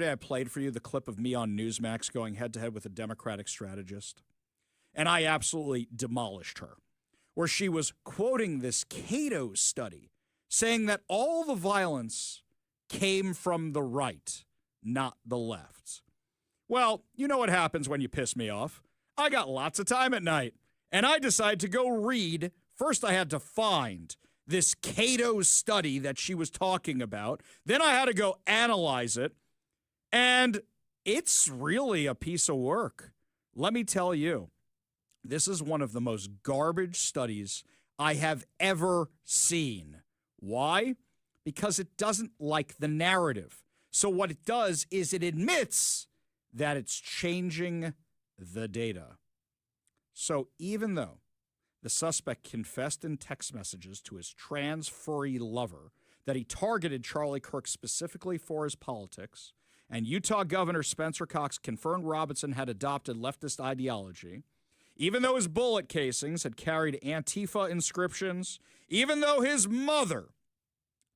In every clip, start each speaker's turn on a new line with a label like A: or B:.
A: I played for you the clip of me on Newsmax going head-to-head with a Democratic strategist, and I absolutely demolished her, where she was quoting this Cato study, saying that all the violence came from the right, not the left. Well, you know what happens when you piss me off. I got lots of time at night, and I decided to go read. First, I had to find this Cato study that she was talking about. Then I had to go analyze it, and it's really a piece of work. Let me tell you, this is one of the most garbage studies I have ever seen. Why? Because it doesn't like the narrative. So what it does is it admits that it's changing the data. So even though the suspect confessed in text messages to his trans furry lover that he targeted Charlie Kirk specifically for his politics, and Utah Governor Spencer Cox confirmed Robinson had adopted leftist ideology, even though his bullet casings had carried Antifa inscriptions, even though his mother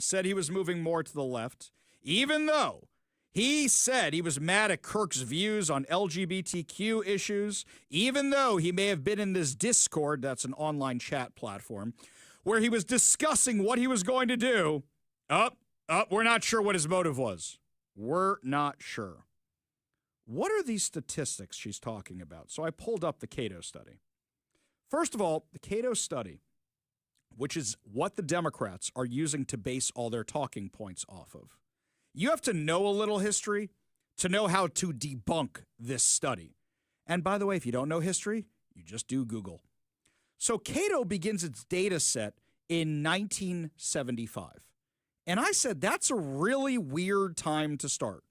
A: said he was moving more to the left, even though he said he was mad at Kirk's views on LGBTQ issues, even though he may have been in this Discord, that's an online chat platform, where he was discussing what he was going to do. We're not sure what his motive was. We're not sure. What are these statistics she's talking about? So I pulled up the Cato study. First of all, the Cato study, which is what the Democrats are using to base all their talking points off of. You have to know a little history to know how to debunk this study. And by the way, if you don't know history, you just do Google. So Cato begins its data set in 1975. And I said, that's a really weird time to start.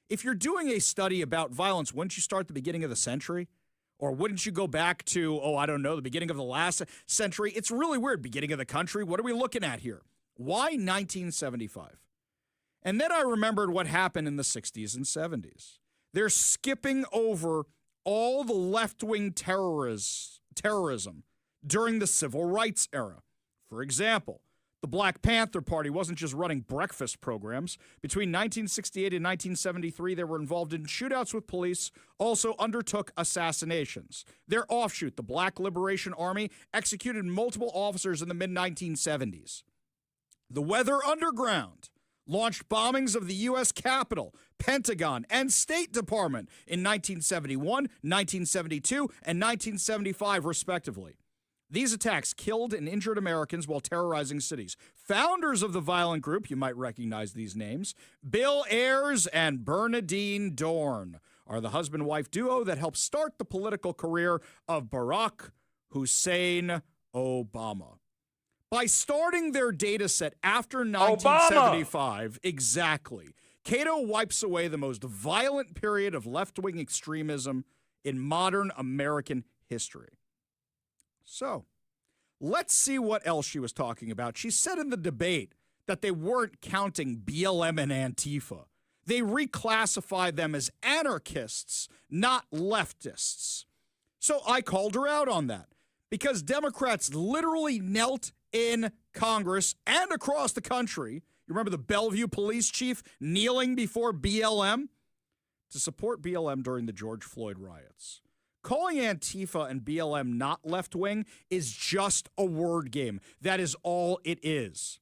A: If you're doing a study about violence, wouldn't you start at the beginning of the century? Or wouldn't you go back to, the beginning of the last century? It's really weird. Beginning of the country? What are we looking at here? Why 1975? And then I remembered what happened in the 60s and 70s. They're skipping over all the left-wing terrorism during the civil rights era. For example, the Black Panther Party wasn't just running breakfast programs. Between 1968 and 1973, they were involved in shootouts with police, also undertook assassinations. Their offshoot, the Black Liberation Army, executed multiple officers in the mid-1970s. The Weather Underground launched bombings of the U.S. Capitol, Pentagon, and State Department in 1971, 1972, and 1975, respectively. These attacks killed and injured Americans while terrorizing cities. Founders of the violent group, you might recognize these names, Bill Ayers and Bernadine Dorn, are the husband-wife duo that helped start the political career of Barack Hussein Obama. By starting their data set after 1975, exactly, Cato wipes away the most violent period of left-wing extremism in modern American history. So, let's see what else she was talking about. She said in the debate that they weren't counting BLM and Antifa. They reclassified them as anarchists, not leftists. So I called her out on that because Democrats literally knelt in Congress and across the country. You remember the Bellevue police chief kneeling before BLM? To support BLM during the George Floyd riots. Calling Antifa and BLM not left-wing is just a word game. That is all it is.